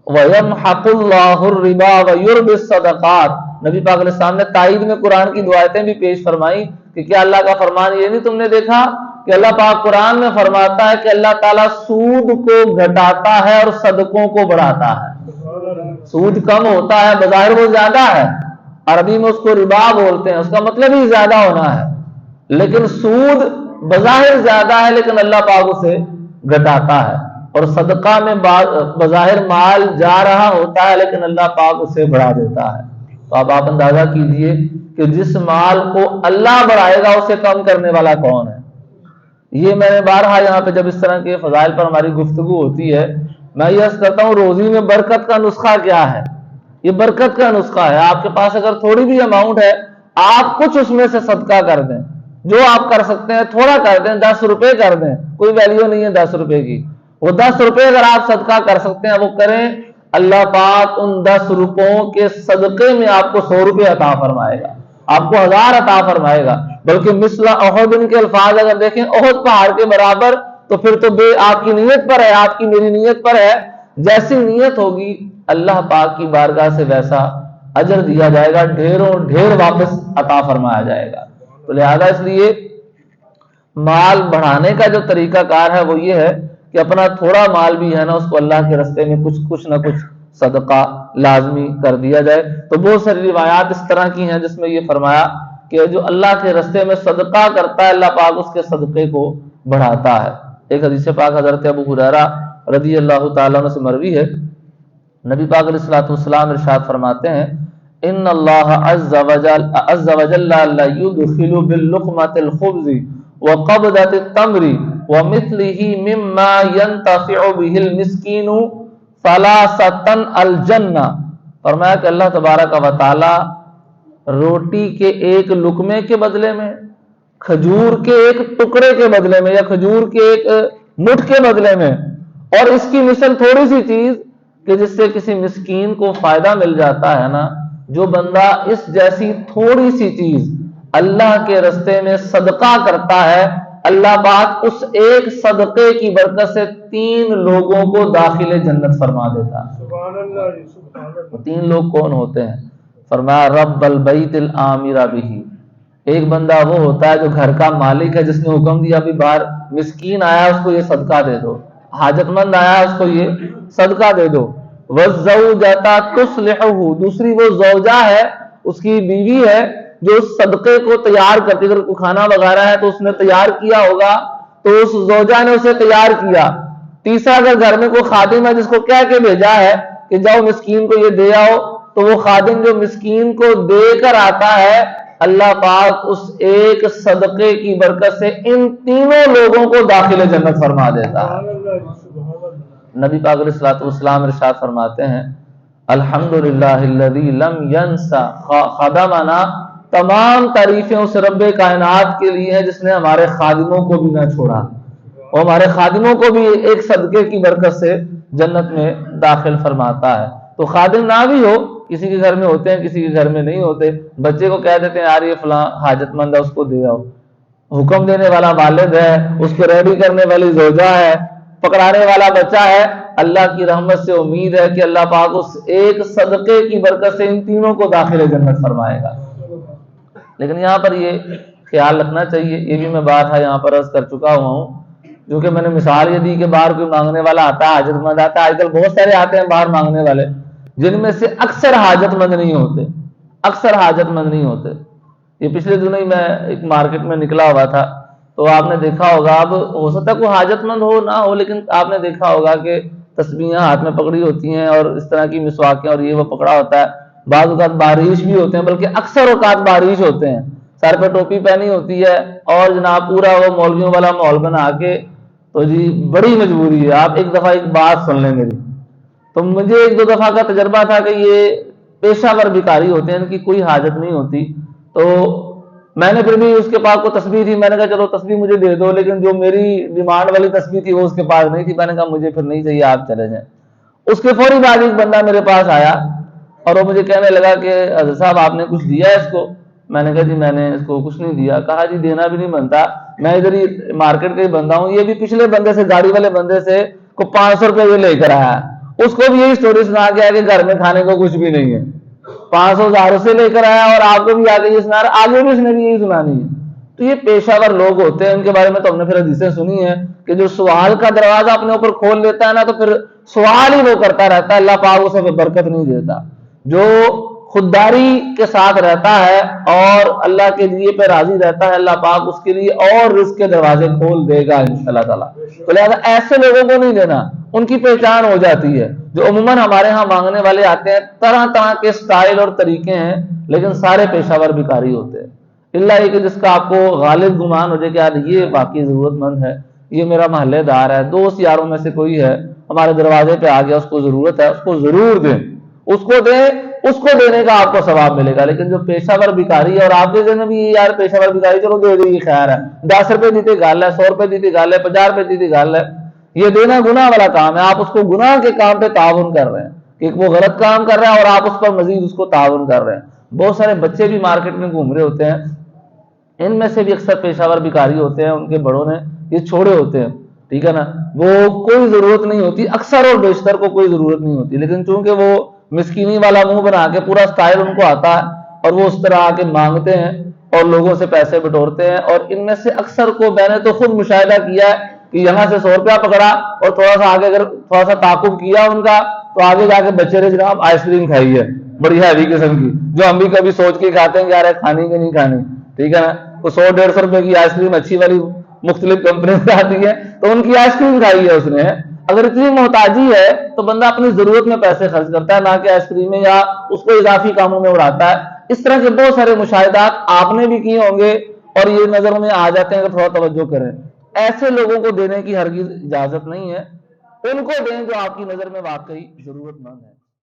وَيَمْحَقُ اللَّهُ الرِّبَا وَيُرْبِي الصَّدَقَاتِ۔ نبی پاک علیہ السلام نے تائید میں قرآن کی دعائیں بھی پیش فرمائی کہ کیا اللہ کا فرمان یہ نہیں تم نے دیکھا کہ اللہ پاک قرآن میں فرماتا ہے کہ اللہ تعالیٰ سود کو گھٹاتا ہے اور صدقوں کو بڑھاتا ہے۔ سود کم ہوتا ہے، بظاہر وہ زیادہ ہے، عربی میں اس کو ربا بولتے ہیں، اس کا مطلب ہی زیادہ ہونا ہے، لیکن سود بظاہر زیادہ ہے لیکن اللہ پاک اسے گھٹاتا ہے، اور صدقہ میں بظاہر مال جا رہا ہوتا ہے لیکن اللہ پاک اسے بڑھا دیتا ہے۔ تو آپ اندازہ کیجئے کہ جس مال کو اللہ بڑھائے گا اسے کم کرنے والا کون ہے۔ یہ میں نے بارہا یہاں پہ جب اس طرح کے فضائل پر ہماری گفتگو ہوتی ہے میں یہ عرض کرتا ہوں روزی میں برکت کا نسخہ کیا ہے۔ یہ برکت کا نسخہ ہے۔ آپ کے پاس اگر تھوڑی بھی اماؤنٹ ہے آپ کچھ اس میں سے صدقہ کر دیں، جو آپ کر سکتے ہیں تھوڑا کر دیں، 10 روپے کر دیں، کوئی ویلیو نہیں ہے 10 روپے کی، وہ 10 روپے اگر آپ صدقہ کر سکتے ہیں وہ کریں، اللہ پاک ان 10 روپوں کے صدقے میں آپ کو 100 روپے عطا فرمائے گا، آپ کو 1000 عطا فرمائے گا، بلکہ مثل احد کے الفاظ اگر دیکھیں احد پہاڑ کے برابر، تو پھر تو آپ کی نیت پر ہے، آپ کی میری نیت پر ہے، جیسی نیت ہوگی اللہ پاک کی بارگاہ سے ویسا اجر دیا جائے گا، ڈھیروں ڈھیر واپس عطا فرمایا جائے گا۔ تو لہذا اس لیے مال بڑھانے کا جو طریقہ کار ہے وہ یہ ہے کہ اپنا تھوڑا مال بھی ہے نا اس کو اللہ کے راستے میں کچھ نہ کچھ صدقہ لازمی کر دیا جائے۔ تو بہت ساری روایات اس طرح کی ہیں جس میں یہ فرمایا کہ جو اللہ کے راستے میں صدقہ کرتا ہے اللہ پاک اس کے صدقے کو بڑھاتا ہے۔ ایک حدیث پاک حضرت ابو ہریرہ رضی اللہ تعالیٰ عنہ سے مروی ہے، نبی پاک علیہ الصلوۃ والسلام ارشاد فرماتے ہیں ان اللہ عز وجل لا يدخل باللقمة الخبز وقبضة التمر ومثله مما ينتفع به المسكين ثلاثة الجنہ۔ فرمایا کہ اللہ تبارک و تعالی روٹی کے ایک لقمے کے بدلے میں، کھجور کے ایک ٹکڑے کے بدلے میں، یا کھجور کے ایک مٹھ کے بدلے میں، اور اس کی مثل تھوڑی سی چیز کہ جس سے کسی مسکین کو فائدہ مل جاتا ہے نا، جو بندہ اس جیسی تھوڑی سی چیز اللہ کے راستے میں صدقہ کرتا ہے اللہ پاک اس ایک صدقے کی برکت سے 3 لوگوں کو داخل جنت فرما دیتا ہے۔ سبحان اللہ۔ 3 لوگ کون ہوتے ہیں؟ فرمایا رب البیت العامر بہ، ایک بندہ وہ ہوتا ہے جو گھر کا مالک ہے جس نے حکم دیا بھی باہر مسکین آیا اس کو یہ صدقہ دے دو، حاجت مند آیا اس کو یہ صدقہ دے دو۔ وَالزَّوْجَةَ تُصْلِحُهُ، دوسری وہ زوجہ ہے، اس کی بیوی ہے جو اس صدقے کو تیار کرتی، اگر کوئی کھانا وغیرہ ہے تو اس نے تیار کیا ہوگا تو اس زوجہ نے اسے تیار کیا۔ تیسرا اگر گھر میں کوئی خادم ہے جس کو کہہ کے بھیجا ہے کہ جاؤ مسکین کو یہ دے آؤ، تو وہ خادم جو مسکین کو دے کر آتا ہے اللہ پاک اس ایک صدقے کی برکت سے ان 3 لوگوں کو داخل جنت فرما دیتا ہے۔ نبی پاک علیہ الصلوۃ والسلام ارشاد فرماتے ہیں الحمدللہ الذی لم ینسى خدمنا، تمام تعریفیں اس رب کائنات کے لیے ہیں جس نے ہمارے خادموں کو بھی نہ چھوڑا، اور ہمارے خادموں کو بھی ایک صدقے کی برکت سے جنت میں داخل فرماتا ہے۔ تو خادم نہ بھی ہو، کسی کے گھر میں ہوتے ہیں کسی کے گھر میں نہیں ہوتے، بچے کو کہہ دیتے ہیں یار یہ فلاں حاجت مند ہے اس کو دے آؤ، حکم دینے والا والد ہے، اس کو ریڈی کرنے والی زوجہ ہے، پکڑانے والا بچہ ہے، اللہ کی رحمت سے امید ہے کہ اللہ پاک اس ایک صدقے کی برکت سے ان 3 کو داخل جنت فرمائے گا۔ لیکن یہاں پر یہ خیال رکھنا چاہیے، یہ بھی میں بات ہے یہاں پر عرض کر چکا ہوا ہوں، کیونکہ میں نے مثال یہ دی کہ باہر کوئی مانگنے والا آتا ہے، حاجت مند آتا ہے، آج کل بہت سارے آتے ہیں باہر مانگنے والے جن میں سے اکثر حاجت مند نہیں ہوتے، اکثر حاجت مند نہیں ہوتے۔ یہ پچھلے دنوں ہی میں ایک مارکیٹ میں نکلا ہوا تھا تو آپ نے دیکھا ہوگا، اب ہو سکتا ہے کوئی حاجت مند ہو نہ ہو، لیکن آپ نے دیکھا ہوگا کہ تسبیحاں ہاتھ میں پکڑی ہوتی ہیں اور اس طرح کی مسواکیں اور یہ وہ پکڑا ہوتا ہے، بعض اوقات بارش بھی ہوتے ہیں، بلکہ اکثر اوقات بارش ہوتے ہیں، سر پہ ٹوپی پہنی ہوتی ہے اور جناب پورا وہ مولویوں والا ماحول بنا کے، تو جی بڑی مجبوری ہے۔ آپ ایک دفعہ ایک بات سن لیں میری، تو مجھے 1-2 دفعہ کا تجربہ تھا کہ یہ پیشہ ور بھکاری ہوتے ہیں، ان کی کوئی حاجت نہیں ہوتی، تو میں نے پھر بھی اس کے پاس کو تسبیح تھی، میں نے کہا چلو تسبیح مجھے دے دو، لیکن جو میری ڈیمانڈ والی تسبیح تھی وہ اس کے پاس نہیں تھی، میں نے کہا مجھے پھر نہیں چاہیے آپ چلے جائیں۔ اس کے فوری بعد ایک بندہ میرے پاس آیا اور وہ مجھے کہنے لگا کہ حضرت صاحب آپ نے کچھ دیا ہے اس کو؟ میں نے کہا جی میں نے اس کو کچھ نہیں دیا۔ کہا جی دینا بھی نہیں بنتا، میں ادھر ہی مارکیٹ کا ہی بندہ ہوں، یہ بھی پچھلے بندے سے، گاڑی والے بندے سے کو 500 روپے یہ لے کر آیا، اس کو بھی یہی سٹوری سنا کے آیا کہ گھر میں کھانے کو کچھ بھی نہیں ہے، 500 سے لے کر آیا اور آپ کو بھی آگے یہ سنا رہا، آگے بھی اس نے بھی یہی سنانی ہے۔ تو یہ پیشہ ور لوگ ہوتے ہیں، ان کے بارے میں تو ہم نے پھر حدیثیں سنی ہیں کہ جو سوال کا دروازہ اپنے اوپر کھول لیتا ہے نا تو پھر سوال ہی وہ کرتا رہتا ہے، اللہ پاک اسے برکت نہیں دیتا۔ جو خودداری کے ساتھ رہتا ہے اور اللہ کے لیے پہ راضی رہتا ہے، اللہ پاک اس کے لیے اور رزق کے دروازے کھول دے گا انشاءاللہ تعالیٰ۔ تو لہٰذا ایسے لوگوں کو نہیں لینا، ان کی پہچان ہو جاتی ہے۔ جو عموماً ہمارے ہاں مانگنے والے آتے ہیں، طرح طرح کے سٹائل اور طریقے ہیں، لیکن سارے پیشہ ور بھکاری ہوتے ہیں، اللہ یہ کہ جس کا آپ کو غالب گمان ہو جائے کہ یار یہ واقعی ضرورت مند ہے، یہ میرا محلے دار ہے، دوست یاروں میں سے کوئی ہے ہمارے دروازے پہ آ گیا، اس کو ضرورت ہے، اس کو ضرور دیں، اس کو دیں، اس کو دینے کا آپ کو ثواب ملے گا۔ لیکن جو پیشہ ور بھکاری ہے اور آپ دے دینا بھی یار پیشہ ور بھکاری چلو دے دیں، یہ خیر ہے، 10 روپے دیتے گال ہے، 100 روپے دیتے گال ہے، 50 روپے دیتے گال ہے، یہ دینا گناہ والا کام ہے۔ آپ اس کو گناہ کے کام پہ تعاون کر رہے ہیں کہ وہ غلط کام کر رہا ہے اور آپ اس پر مزید اس کو تعاون کر رہے ہیں۔ بہت سارے بچے بھی مارکیٹ میں گھوم رہے ہوتے ہیں، ان میں سے بھی اکثر پیشہ ور بھکاری ہوتے ہیں، ان کے بڑوں نے یہ چھوڑے ہوتے ہیں، ٹھیک ہے نا، وہ کوئی ضرورت نہیں ہوتی، اکثر اور بیشتر کو کوئی ضرورت نہیں ہوتی، لیکن چونکہ وہ مسکینی والا منہ بنا کے پورا سٹائل ان کو آتا ہے اور وہ اس طرح آ کے مانگتے ہیں اور لوگوں سے پیسے بٹورتے ہیں۔ اور ان میں سے اکثر کو میں نے تو خود مشاہدہ کیا ہے کہ یہاں سے 100 روپیہ پکڑا اور تھوڑا سا آگے اگر تھوڑا سا تعاقب کیا ان کا تو آگے جا کے بچے نے جناب آئس کریم کھائی ہے بڑی ہیوی قسم کی، جو ہم بھی کبھی سوچ کے کھاتے ہیں کہ یار کھانی کہ نہیں کھانی، ٹھیک ہے نا، تو 100-150 روپے کی آئس کریم اچھی والی مختلف کمپنی سے آتی ہے تو ان کی آئس کریم کھائی ہے اس نے۔ اگر اتنی محتاجی ہے تو بندہ اپنی ضرورت میں پیسے خرچ کرتا ہے، نہ کہ آئس کریم میں یا اس کو اضافی کاموں میں اڑاتا ہے۔ اس طرح کے بہت سارے مشاہدات آپ نے بھی کیے ہوں گے اور یہ نظر میں آ جاتے ہیں کہ تھوڑا توجہ کریں۔ ایسے لوگوں کو دینے کی ہرگز اجازت نہیں ہے، ان کو دیں جو آپ کی نظر میں واقعی ضرورت مند ہے۔